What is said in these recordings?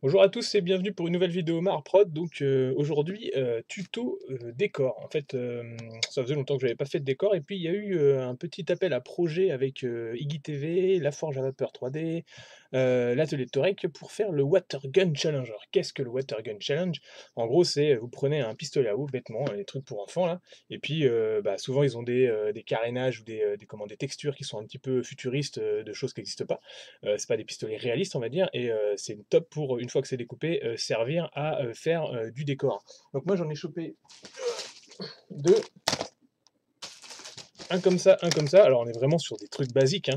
Bonjour à tous et bienvenue pour une nouvelle vidéo Marprod. Donc aujourd'hui, tuto décor. En fait, ça faisait longtemps que j'avais pas fait de décor et puis il y a eu un petit appel à projet avec Iggy TV, La Forge à vapeur 3D, l'atelier de Torek pour faire le Water Gun Challenge. Alors qu'est-ce que le Water Gun Challenge? En gros, c'est vous prenez un pistolet à eau, bêtement, les trucs pour enfants là, et puis bah, souvent ils ont des carénages ou des textures qui sont un petit peu futuristes de choses qui n'existent pas. C'est pas des pistolets réalistes, on va dire, et c'est top pour, une fois que c'est découpé, servir à faire du décor. Donc moi j'en ai chopé deux, un comme ça. Alors on est vraiment sur des trucs basiques, hein,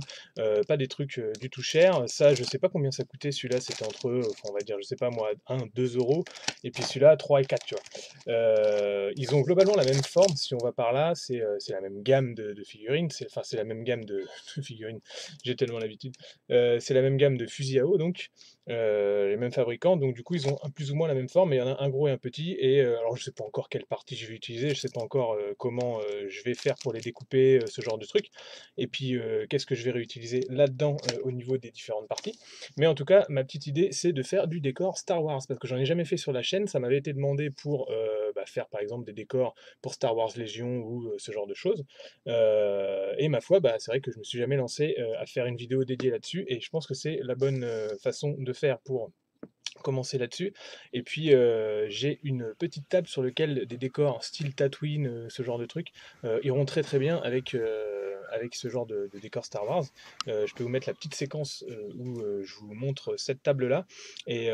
pas des trucs du tout chers. Ça, je sais pas combien ça coûtait. Celui-là, c'était entre, enfin, on va dire, je sais pas moi, 1, 2 euros. Et puis celui-là, 3 et 4, tu vois. Ils ont globalement la même forme, si on va par là. C'est la même gamme de figurines. Enfin, c'est la même gamme de figurines. J'ai tellement l'habitude. C'est la même gamme de fusils à eau, donc. Les mêmes fabricants, donc du coup ils ont plus ou moins la même forme, mais il y en a un gros et un petit, et alors je sais pas encore quelle partie je vais utiliser, je sais pas encore comment je vais faire pour les découper, ce genre de truc, et puis qu'est-ce que je vais réutiliser là-dedans au niveau des différentes parties, mais en tout cas ma petite idée c'est de faire du décor Star Wars, parce que j'en ai jamais fait sur la chaîne, ça m'avait été demandé pour faire par exemple des décors pour Star Wars Légion ou ce genre de choses, et ma foi, bah, c'est vrai que je me suis jamais lancé à faire une vidéo dédiée là-dessus, et je pense que c'est la bonne façon de faire pour commencer là-dessus. Et puis j'ai une petite table sur laquelle des décors style Tatooine, ce genre de trucs, iront très très bien avec ce genre de décor Star Wars. Je peux vous mettre la petite séquence où je vous montre cette table-là. Et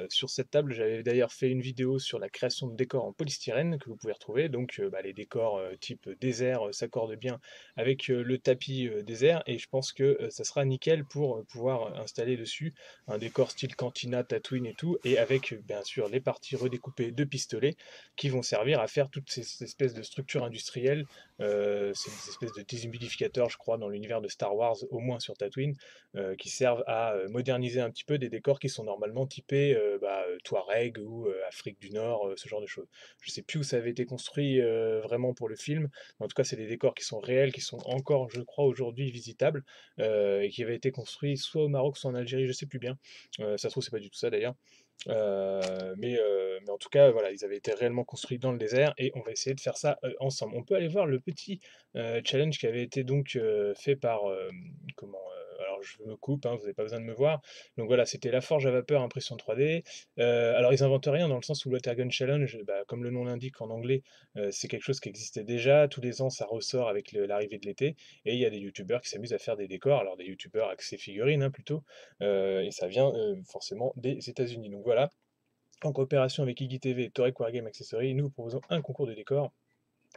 sur cette table, j'avais d'ailleurs fait une vidéo sur la création de décors en polystyrène que vous pouvez retrouver. Donc les décors type désert s'accordent bien avec le tapis désert. Et je pense que ça sera nickel pour pouvoir installer dessus un décor style cantina, Tatooine et tout, et avec bien sûr les parties redécoupées de pistolets qui vont servir à faire toutes ces espèces de structures industrielles. C'est des espèces de déshumidificateurs, je crois, dans l'univers de Star Wars, au moins sur Tatooine, qui servent à moderniser un petit peu des décors qui sont normalement typés Touareg ou Afrique du Nord, ce genre de choses. Je sais plus où ça avait été construit vraiment pour le film, mais en tout cas c'est des décors qui sont réels, qui sont encore, je crois, aujourd'hui visitables, et qui avaient été construits soit au Maroc, soit en Algérie, je sais plus bien. Ça se trouve, c'est pas du tout ça d'ailleurs. Mais en tout cas, voilà, ils avaient été réellement construits dans le désert et on va essayer de faire ça ensemble. On peut aller voir le petit challenge qui avait été donc fait par alors je me coupe, hein, vous n'avez pas besoin de me voir. Donc voilà, c'était la forge à vapeur impression 3D. Alors ils inventent rien dans le sens où le Water Gun Challenge, bah, comme le nom l'indique en anglais, c'est quelque chose qui existait déjà. Tous les ans, ça ressort avec l'arrivée de l'été et il y a des youtubeurs qui s'amusent à faire des décors. Alors des youtubeurs axés figurines hein, plutôt, et ça vient forcément des États-Unis. Donc voilà, en coopération avec Iggy TV et Torek Wargame Accessories, nous vous proposons un concours de décors,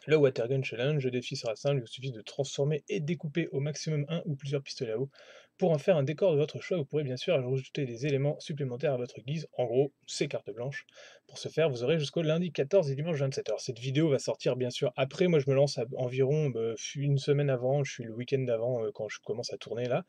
le Watergun Challenge. Le défi sera simple, il vous suffit de transformer et découper au maximum un ou plusieurs pistolets à eau. Pour en faire un décor de votre choix, vous pourrez bien sûr ajouter des éléments supplémentaires à votre guise. En gros, c'est carte blanche. Pour ce faire, vous aurez jusqu'au lundi 14 et dimanche 27. Alors cette vidéo va sortir bien sûr après, moi je me lance à environ une semaine avant, je suis le week-end d'avant quand je commence à tourner là.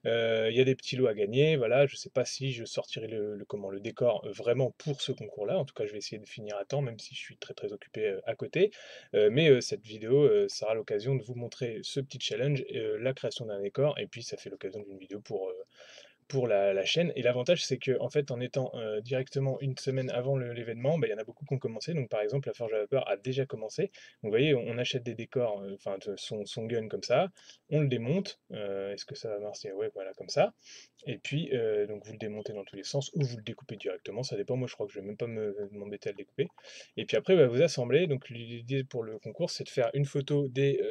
Il y a des petits lots à gagner, voilà, je sais pas si je sortirai le décor vraiment pour ce concours-là. En tout cas, je vais essayer de finir à temps, même si je suis très très occupé à côté. Mais cette vidéo sera l'occasion de vous montrer ce petit challenge, la création d'un décor, et puis ça fait l'occasion d'une vidéo pour la chaîne. Et l'avantage, c'est que en fait, en étant directement une semaine avant l'événement, bah, il y en a beaucoup qui ont commencé. Donc, par exemple, la Forge à vapeur a déjà commencé. Donc, vous voyez, on achète des décors, enfin, son gun comme ça, on le démonte. Est-ce que ça va marcher? Ouais, voilà, comme ça. Et puis, donc, vous le démontez dans tous les sens ou vous le découpez directement. Ça dépend. Moi, je crois que je vais même pas m'embêter à le découper. Et puis après, bah, vous assemblez. Donc, l'idée pour le concours, c'est de faire une photo des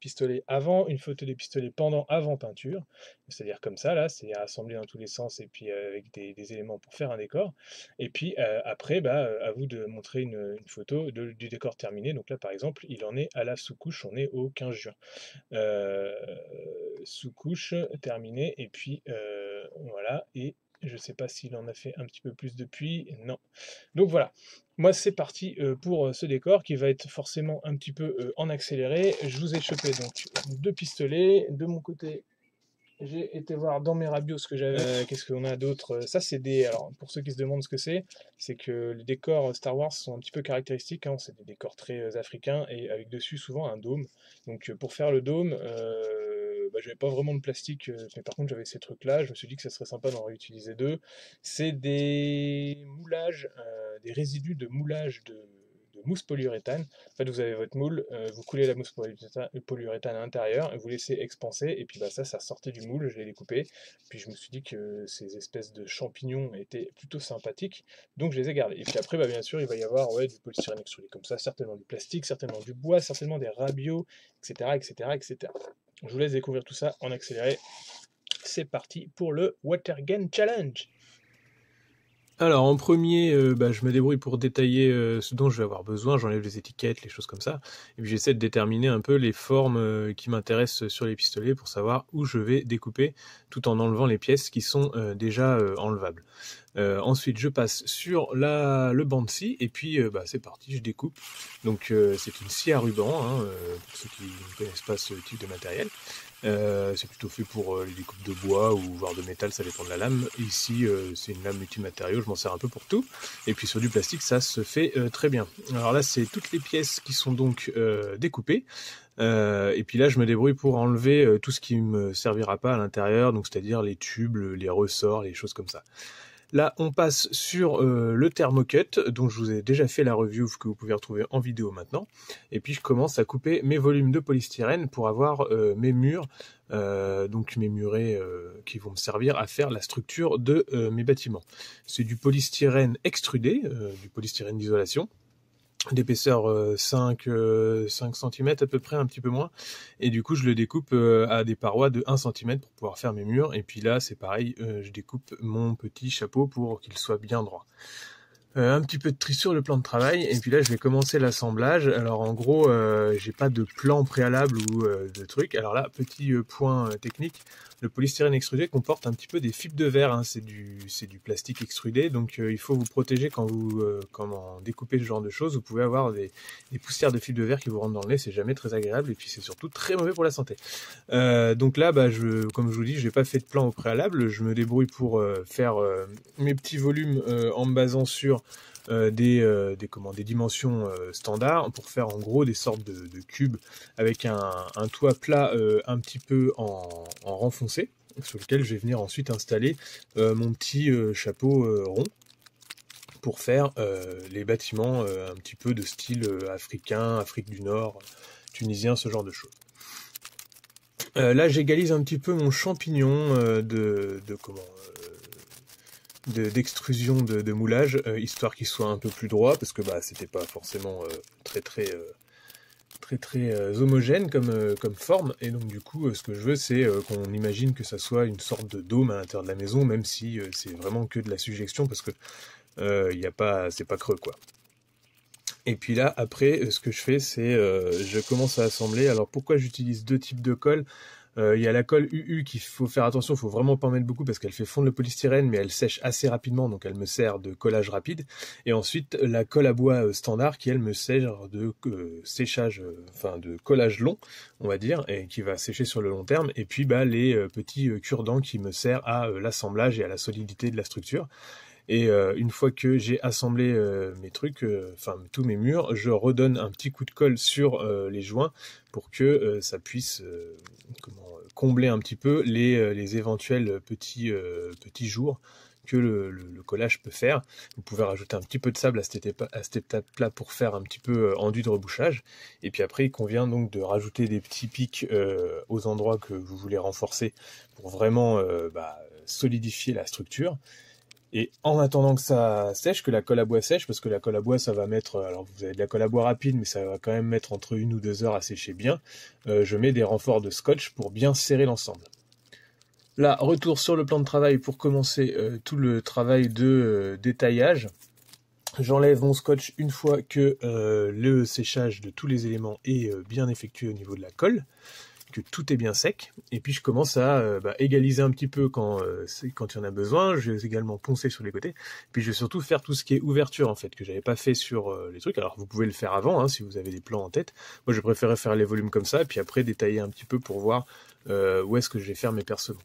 pistolets avant, une photo des pistolets pendant, avant peinture. C'est-à-dire comme ça, là, c'est assemblé dans tous les sens et puis avec des éléments pour faire un décor. Et puis après, bah, à vous de montrer une photo du décor terminé. Donc là, par exemple, il en est à la sous-couche, on est au 15 juin. Euh, Sous-couche terminée, et puis voilà. Et je sais pas s'il en a fait un petit peu plus depuis, non. Donc voilà, moi c'est parti pour ce décor qui va être forcément un petit peu en accéléré. Je vous ai chopé donc deux pistolets. De mon côté, j'ai été voir dans mes rabios ce que j'avais. Qu'est-ce qu'on a d'autre? Ça, c'est des. Alors, pour ceux qui se demandent ce que c'est que les décors Star Wars sont un petit peu caractéristiques, hein. C'est des décors très africains et avec dessus souvent un dôme. Donc, pour faire le dôme, j'avais pas vraiment de plastique, mais par contre j'avais ces trucs-là, je me suis dit que ça serait sympa d'en réutiliser 2. C'est des moulages, des résidus de moulage de mousse polyuréthane. En fait, vous avez votre moule, vous coulez la mousse polyuréthane à l'intérieur, et vous laissez expanser, et puis bah, ça sortait du moule, je l'ai découpé. Puis je me suis dit que ces espèces de champignons étaient plutôt sympathiques, donc je les ai gardés. Et puis après, bah, bien sûr, il va y avoir ouais, du polystyrène extrudé comme ça, certainement du plastique, certainement du bois, certainement des rabios, etc., etc., etc. Je vous laisse découvrir tout ça en accéléré. C'est parti pour le Watergen Challenge. Alors en premier, je me débrouille pour détailler ce dont je vais avoir besoin, j'enlève les étiquettes, les choses comme ça, et puis j'essaie de déterminer un peu les formes qui m'intéressent sur les pistolets pour savoir où je vais découper, tout en enlevant les pièces qui sont déjà enlevables. Ensuite je passe sur le banc de scie, et puis c'est parti, je découpe. Donc c'est une scie à ruban, hein, pour ceux qui ne connaissent pas ce type de matériel. C'est plutôt fait pour les découpes de bois ou voire de métal, ça dépend de la lame. Ici, c'est une lame multimatériaux, je m'en sers un peu pour tout. Et puis sur du plastique, ça se fait très bien. Alors là, c'est toutes les pièces qui sont donc découpées. Et puis là, je me débrouille pour enlever tout ce qui me servira pas à l'intérieur, donc c'est-à-dire les tubes, les ressorts, les choses comme ça. Là, on passe sur le Thermocut, dont je vous ai déjà fait la review que vous pouvez retrouver en vidéo maintenant. Et puis, je commence à couper mes volumes de polystyrène pour avoir mes murs, donc mes murets qui vont me servir à faire la structure de mes bâtiments. C'est du polystyrène extrudé, du polystyrène d'isolation, d'épaisseur 5 cm à peu près, un petit peu moins, et du coup je le découpe à des parois de 1 cm pour pouvoir faire mes murs. Et puis là c'est pareil, je découpe mon petit chapeau pour qu'il soit bien droit. Un petit peu de tri sur le plan de travail, et puis là je vais commencer l'assemblage. Alors en gros, j'ai pas de plan préalable ou de truc. Alors là, petit point technique, le polystyrène extrudé comporte un petit peu des fibres de verre, hein. C'est du plastique extrudé, donc il faut vous protéger quand vous découpez ce genre de choses. Vous pouvez avoir des poussières de fibres de verre qui vous rentrent dans le nez, c'est jamais très agréable, et puis c'est surtout très mauvais pour la santé. Donc là, comme je vous dis, j'ai pas fait de plan au préalable, je me débrouille pour faire mes petits volumes en me basant sur des dimensions standards, pour faire en gros des sortes de cubes avec un toit plat un petit peu en renfoncé, sur lequel je vais venir ensuite installer mon petit chapeau rond pour faire les bâtiments un petit peu de style africain, Afrique du Nord, tunisien, ce genre de choses. Là j'égalise un petit peu mon champignon d'extrusion de moulage, histoire qu'il soit un peu plus droit, parce que c'était pas forcément très homogène comme forme. Et donc du coup ce que je veux, c'est qu'on imagine que ça soit une sorte de dôme à l'intérieur de la maison, même si c'est vraiment que de la suggestion, parce que c'est pas creux quoi. Et puis là après ce que je fais, c'est je commence à assembler. Alors pourquoi j'utilise deux types de colle? Il y a la colle UU qu'il faut faire attention, il faut vraiment pas en mettre beaucoup parce qu'elle fait fondre le polystyrène, mais elle sèche assez rapidement, donc elle me sert de collage rapide. Et ensuite la colle à bois standard qui elle me sert de séchage, de collage long, on va dire, et qui va sécher sur le long terme. Et puis les petits cure-dents qui me servent à l'assemblage et à la solidité de la structure. Et une fois que j'ai assemblé mes trucs, tous mes murs, je redonne un petit coup de colle sur les joints pour que ça puisse combler un petit peu les éventuels petits jours que le collage peut faire. Vous pouvez rajouter un petit peu de sable à cette étape-là pour faire un petit peu enduit de rebouchage. Et puis après, il convient donc de rajouter des petits pics aux endroits que vous voulez renforcer pour vraiment solidifier la structure. Et en attendant que ça sèche, que la colle à bois sèche, parce que la colle à bois ça va mettre, alors vous avez de la colle à bois rapide, mais ça va quand même mettre entre 1 ou 2 heures à sécher bien, je mets des renforts de scotch pour bien serrer l'ensemble. Là, retour sur le plan de travail pour commencer tout le travail de détaillage. J'enlève mon scotch une fois que le séchage de tous les éléments est bien effectué au niveau de la colle, que tout est bien sec, et puis je commence à égaliser un petit peu quand il y en a besoin. Je vais également poncer sur les côtés, puis je vais surtout faire tout ce qui est ouverture en fait, que j'avais pas fait sur les trucs. Alors vous pouvez le faire avant hein, si vous avez des plans en tête. Moi je préférais faire les volumes comme ça, puis après détailler un petit peu pour voir où est-ce que je vais faire mes percements.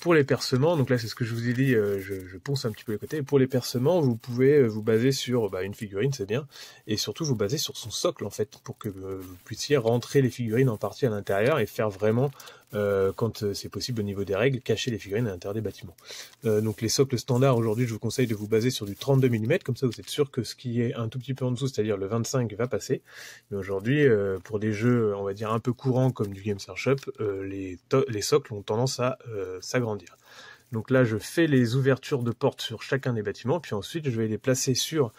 Pour les percements, donc là c'est ce que je vous ai dit, je ponce un petit peu les côtés. Et pour les percements, vous pouvez vous baser sur une figurine, c'est bien, et surtout vous baser sur son socle en fait, pour que vous puissiez rentrer les figurines en partie à l'intérieur et faire vraiment quand c'est possible au niveau des règles, cacher les figurines à l'intérieur des bâtiments. Donc les socles standards, aujourd'hui, je vous conseille de vous baser sur du 32 mm, comme ça vous êtes sûr que ce qui est un tout petit peu en dessous, c'est-à-dire le 25, va passer. Mais aujourd'hui, pour des jeux, on va dire, un peu courants comme du Games Workshop, les socles ont tendance à s'agrandir. Donc là, je fais les ouvertures de portes sur chacun des bâtiments, puis ensuite, je vais les placer sur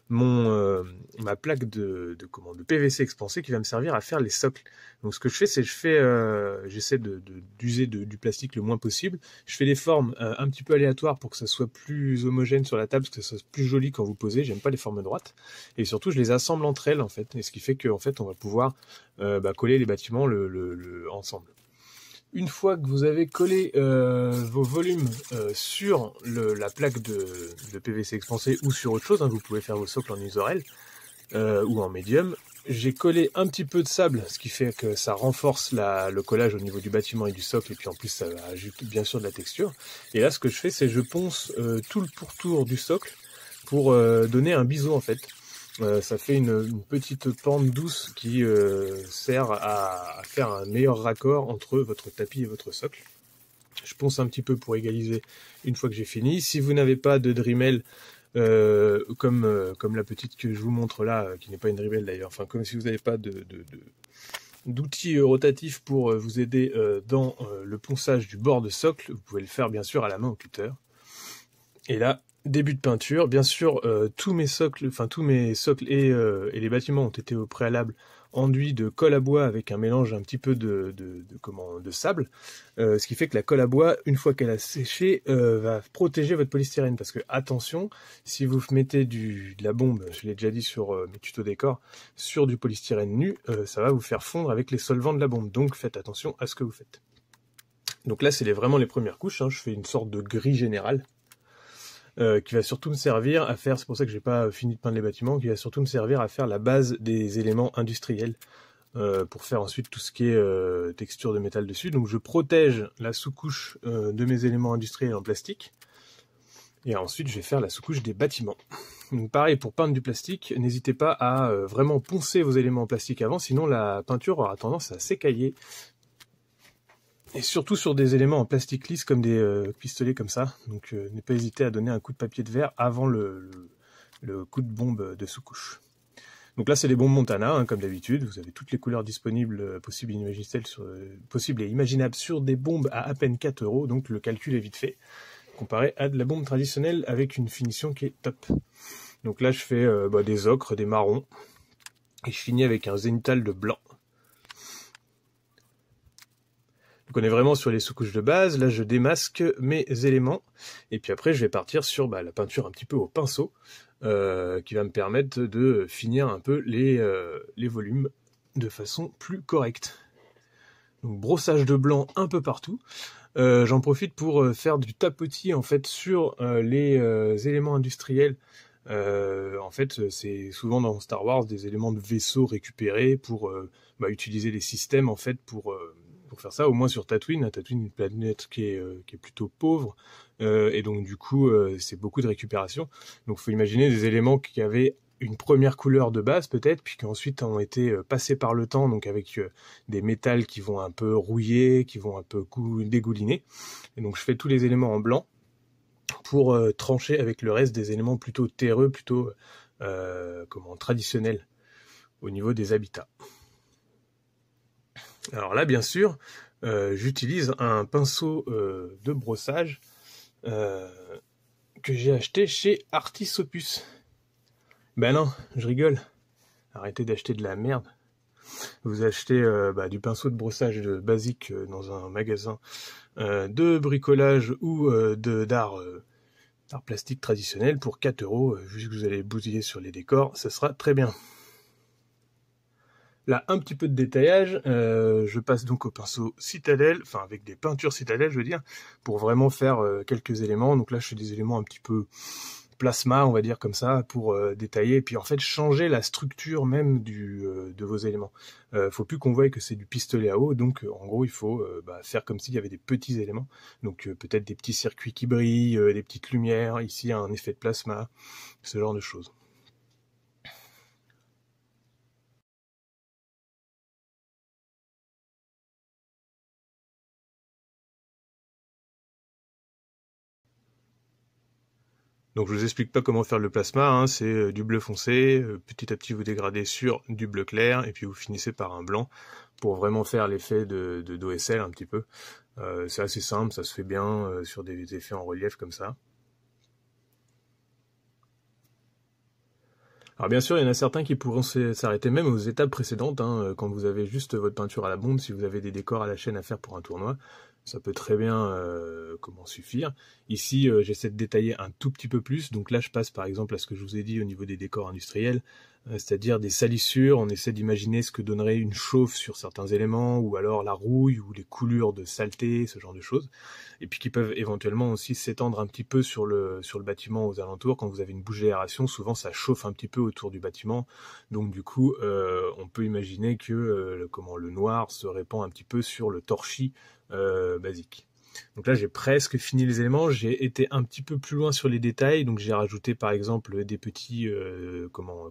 ma plaque de PVC expansé qui va me servir à faire les socles. Donc ce que je fais, c'est j'essaie d'user du plastique le moins possible. Je fais des formes un petit peu aléatoires pour que ça soit plus homogène sur la table, parce que ça soit plus joli quand vous posez. J'aime pas les formes droites. Et surtout, je les assemble entre elles, en fait. Et ce qui fait qu'en fait, on va pouvoir coller les bâtiments ensemble. Une fois que vous avez collé vos volumes sur la plaque de PVC expansé ou sur autre chose, vous pouvez faire vos socles en isorel ou en médium. J'ai collé un petit peu de sable, ce qui fait que ça renforce le collage au niveau du bâtiment et du socle, et puis en plus ça ajoute bien sûr de la texture. Et là, ce que je fais, c'est je ponce tout le pourtour du socle pour donner un biseau en fait. Ça fait une petite pente douce qui sert à faire un meilleur raccord entre votre tapis et votre socle. Je ponce un petit peu pour égaliser une fois que j'ai fini. Si vous n'avez pas de Dremel, comme la petite que je vous montre là, qui n'est pas une Dremel d'ailleurs, enfin comme si vous n'avez pas d'outils rotatifs pour vous aider dans le ponçage du bord de socle, vous pouvez le faire bien sûr à la main au cutter. Et là, début de peinture, bien sûr, tous mes socles et les bâtiments ont été au préalable enduits de colle à bois avec un mélange un petit peu de sable, ce qui fait que la colle à bois, une fois qu'elle a séché, va protéger votre polystyrène, parce que attention, si vous mettez de la bombe, je l'ai déjà dit sur mes tutos décor, sur du polystyrène nu, ça va vous faire fondre avec les solvants de la bombe, donc faites attention à ce que vous faites. Donc là, c'est vraiment les premières couches, je fais une sorte de gris général, qui va surtout me servir à faire, c'est pour ça que j'ai pas fini de peindre les bâtiments, qui va surtout me servir à faire la base des éléments industriels, pour faire ensuite tout ce qui est texture de métal dessus. Donc je protège la sous-couche de mes éléments industriels en plastique, et ensuite je vais faire la sous-couche des bâtiments. Donc pareil, pour peindre du plastique, n'hésitez pas à vraiment poncer vos éléments en plastique avant, sinon la peinture aura tendance à s'écailler. Et surtout sur des éléments en plastique lisse comme des pistolets comme ça. Donc ne pas hésiter à donner un coup de papier de verre avant le coup de bombe de sous-couche. Donc là c'est les bombes Montana, comme d'habitude. Vous avez toutes les couleurs disponibles, possibles et imaginables sur des bombes à peine 4 €. Donc le calcul est vite fait, comparé à de la bombe traditionnelle avec une finition qui est top. Donc là je fais des ocres, des marrons. Et je finis avec un zénithal de blanc. Donc on est vraiment sur les sous-couches de base. Là, je démasque mes éléments. Et puis après, je vais partir sur la peinture un petit peu au pinceau, qui va me permettre de finir un peu les volumes de façon plus correcte. Donc brossage de blanc un peu partout. J'en profite pour faire du tapotis en fait sur les éléments industriels. En fait, c'est souvent dans Star Wars des éléments de vaisseau récupérés pour utiliser les systèmes en fait pour faire ça, au moins sur Tatooine. Tatooine, une planète qui est plutôt pauvre, et donc du coup, c'est beaucoup de récupération. Donc, il faut imaginer des éléments qui avaient une première couleur de base peut-être, puis qui ensuite ont été passés par le temps, donc avec des métals qui vont un peu rouiller, qui vont un peu dégouliner. Et donc, je fais tous les éléments en blanc pour trancher avec le reste des éléments plutôt terreux, plutôt traditionnels au niveau des habitats. Alors là, bien sûr, j'utilise un pinceau de brossage que j'ai acheté chez Artisopus. Ben non, je rigole. Arrêtez d'acheter de la merde. Vous achetez du pinceau de brossage basique dans un magasin de bricolage ou d'art plastique traditionnel pour 4 €. Vu que vous allez bousiller sur les décors, ça sera très bien. Là, un petit peu de détaillage, je passe donc au pinceau citadelle, enfin avec des peintures citadelle, je veux dire, pour vraiment faire quelques éléments. Donc là, je fais des éléments un petit peu plasma, on va dire comme ça, pour détailler, et puis en fait changer la structure même de vos éléments. Faut plus qu'on voie que c'est du pistolet à eau, donc en gros il faut faire comme s'il y avait des petits éléments, donc peut-être des petits circuits qui brillent, des petites lumières, ici un effet de plasma, ce genre de choses. Donc je vous explique pas comment faire le plasma, hein, c'est du bleu foncé, petit à petit vous dégradez sur du bleu clair, et puis vous finissez par un blanc, pour vraiment faire l'effet d'OSL un petit peu. C'est assez simple, ça se fait bien sur des effets en relief comme ça. Alors bien sûr, il y en a certains qui pourront s'arrêter même aux étapes précédentes, hein, quand vous avez juste votre peinture à la bombe, si vous avez des décors à la chaîne à faire pour un tournoi, ça peut très bien comment suffire. Ici, j'essaie de détailler un tout petit peu plus, donc là je passe par exemple à ce que je vous ai dit au niveau des décors industriels, c'est-à-dire des salissures, on essaie d'imaginer ce que donnerait une chauffe sur certains éléments, ou alors la rouille, ou les coulures de saleté, ce genre de choses, et puis qui peuvent éventuellement aussi s'étendre un petit peu sur le bâtiment aux alentours. Quand vous avez une bouche d'aération, souvent ça chauffe un petit peu autour du bâtiment, donc du coup on peut imaginer que comment le noir se répand un petit peu sur le torchis basique. Donc là, j'ai presque fini les éléments. J'ai été un petit peu plus loin sur les détails. Donc j'ai rajouté par exemple des petits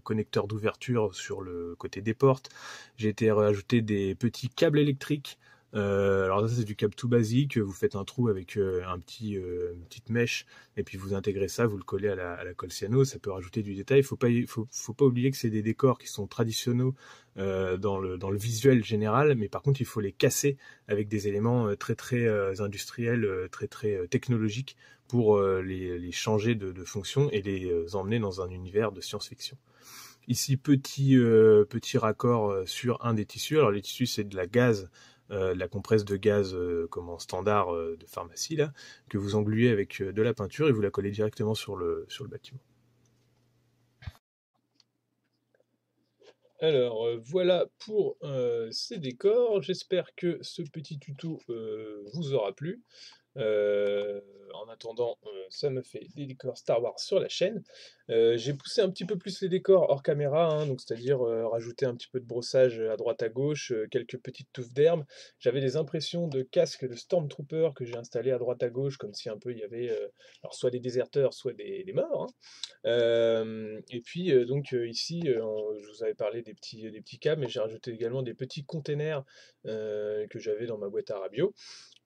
connecteurs d'ouverture sur le côté des portes. J'ai été rajouter des petits câbles électriques. Alors ça c'est du câble tout basique. Vous faites un trou avec une petite mèche et puis vous intégrez ça, vous le collez à la colle cyano. Ça peut rajouter du détail. Faut pas oublier que c'est des décors qui sont traditionnels dans le visuel général, mais par contre il faut les casser avec des éléments très industriels, très technologiques pour les changer de fonction et les emmener dans un univers de science-fiction. Ici, petit raccord sur un des tissus. Alors les tissus, c'est de la gaz, de la compresse de gaz comme en standard de pharmacie, là, que vous engluez avec de la peinture et vous la collez directement sur le bâtiment. Alors voilà pour ces décors. J'espère que ce petit tuto vous aura plu. En attendant, ça me fait des décors Star Wars sur la chaîne. J'ai poussé un petit peu plus les décors hors caméra, hein, donc c'est-à-dire rajouter un petit peu de brossage à droite à gauche, quelques petites touffes d'herbe. J'avais des impressions de casques de Stormtrooper que j'ai installés à droite à gauche, comme si un peu il y avait alors soit des déserteurs, soit des morts, hein. Et puis donc ici, je vous avais parlé des petits câbles, mais j'ai rajouté également des petits containers que j'avais dans ma boîte à Rabio.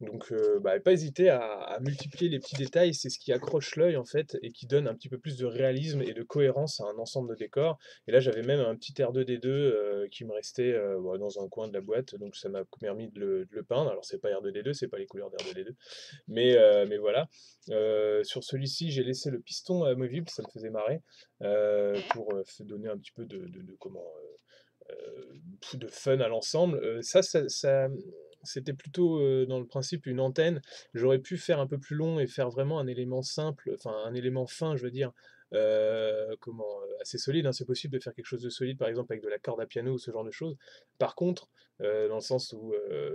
Donc, bah, pas hésiter à multiplier les petits détails, c'est ce qui accroche l'œil en fait et qui donne un petit peu plus de réalisme et de cohérence à un ensemble de décors. Et là, j'avais même un petit R2D2 qui me restait bah, dans un coin de la boîte, donc ça m'a permis de le peindre. Alors, c'est pas R2D2, c'est pas les couleurs d'R2D2, mais voilà. Sur celui-ci, j'ai laissé le piston amovible, ça me faisait marrer, pour donner un petit peu de fun à l'ensemble. C'était plutôt dans le principe une antenne. J'aurais pu faire un peu plus long et faire vraiment un élément simple, enfin un élément fin, je veux dire, assez solide, hein. C'est possible de faire quelque chose de solide, par exemple avec de la corde à piano ou ce genre de choses. Par contre, dans le sens où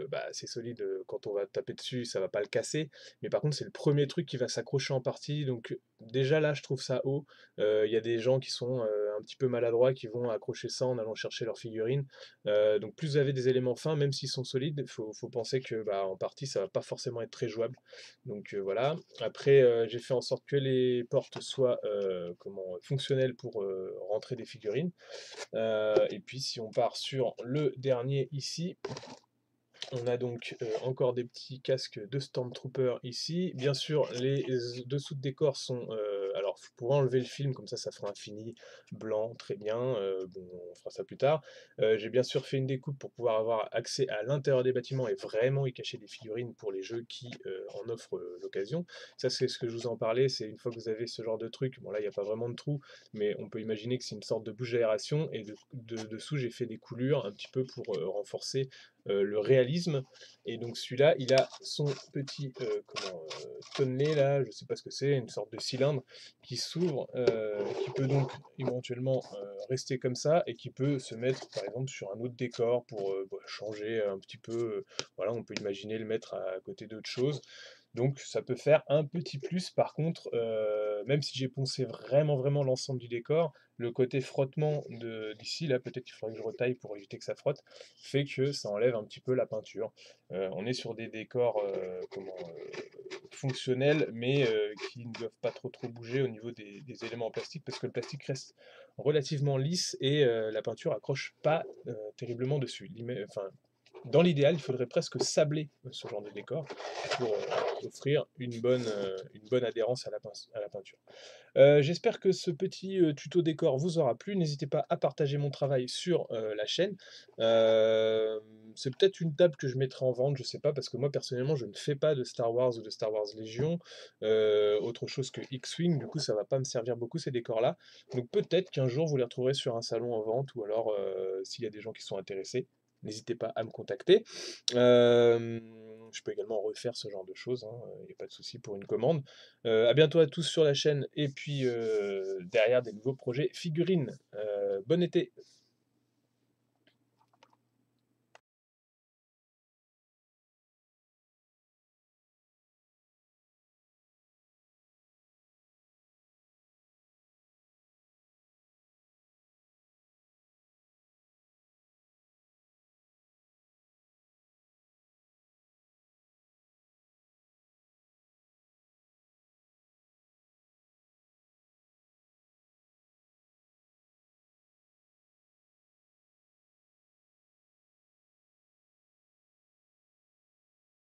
bah, c'est solide, quand on va taper dessus, ça va pas le casser. Mais par contre, c'est le premier truc qui va s'accrocher en partie. Donc déjà là, je trouve ça haut. Il y a des gens qui sont un petit peu maladroits qui vont accrocher ça en allant chercher leur figurine. Donc plus vous avez des éléments fins, même s'ils sont solides, faut penser que bah, en partie ça va pas forcément être très jouable. Donc voilà. Après j'ai fait en sorte que les portes soient fonctionnelles pour rentrer des figurines. Et puis si on part sur le dernier ici, on a donc encore des petits casques de Stormtrooper ici. Bien sûr, les dessous de décor sont... alors, vous pourrez enlever le film, comme ça fera un fini blanc, très bien. Bon, on fera ça plus tard. J'ai bien sûr fait une découpe pour pouvoir avoir accès à l'intérieur des bâtiments et vraiment y cacher des figurines pour les jeux qui en offrent l'occasion. Ça, c'est ce que je vous en parlais, c'est une fois que vous avez ce genre de truc, bon là, il n'y a pas vraiment de trou, mais on peut imaginer que c'est une sorte de bouche d'aération, et dessous, j'ai fait des coulures un petit peu pour renforcer le réalisme. Et donc celui-là, il a son petit tonnelet là, je sais pas ce que c'est, une sorte de cylindre qui s'ouvre, qui peut donc éventuellement rester comme ça et qui peut se mettre par exemple sur un autre décor pour changer un petit peu. Voilà, on peut imaginer le mettre à côté d'autres choses. Donc ça peut faire un petit plus. Par contre, même si j'ai poncé vraiment l'ensemble du décor, le côté frottement d'ici, là peut-être qu'il faudrait que je retaille pour éviter que ça frotte, fait que ça enlève un petit peu la peinture. On est sur des décors fonctionnels, mais qui ne doivent pas trop bouger au niveau des éléments en plastique, parce que le plastique reste relativement lisse et la peinture accroche pas terriblement dessus. Enfin, Dans l'idéal, il faudrait presque sabler ce genre de décor pour offrir une bonne adhérence à la peinture. J'espère que ce petit, tuto décor vous aura plu. N'hésitez pas à partager mon travail sur, la chaîne. Hem, c'est peut-être une table que je mettrai en vente, je sais pas, parce que moi personnellement je ne fais pas de Star Wars ou de Star Wars Légion, autre chose que X-Wing, du coup ça va pas me servir beaucoup ces décors-là. Donc peut-être qu'un jour vous les retrouverez sur un salon en vente ou alors, s'il y a des gens qui sont intéressés, n'hésitez pas à me contacter. Je peux également refaire ce genre de choses, hein, il n'y a pas de souci pour une commande. À bientôt à tous sur la chaîne et puis derrière des nouveaux projets figurines. Bon été!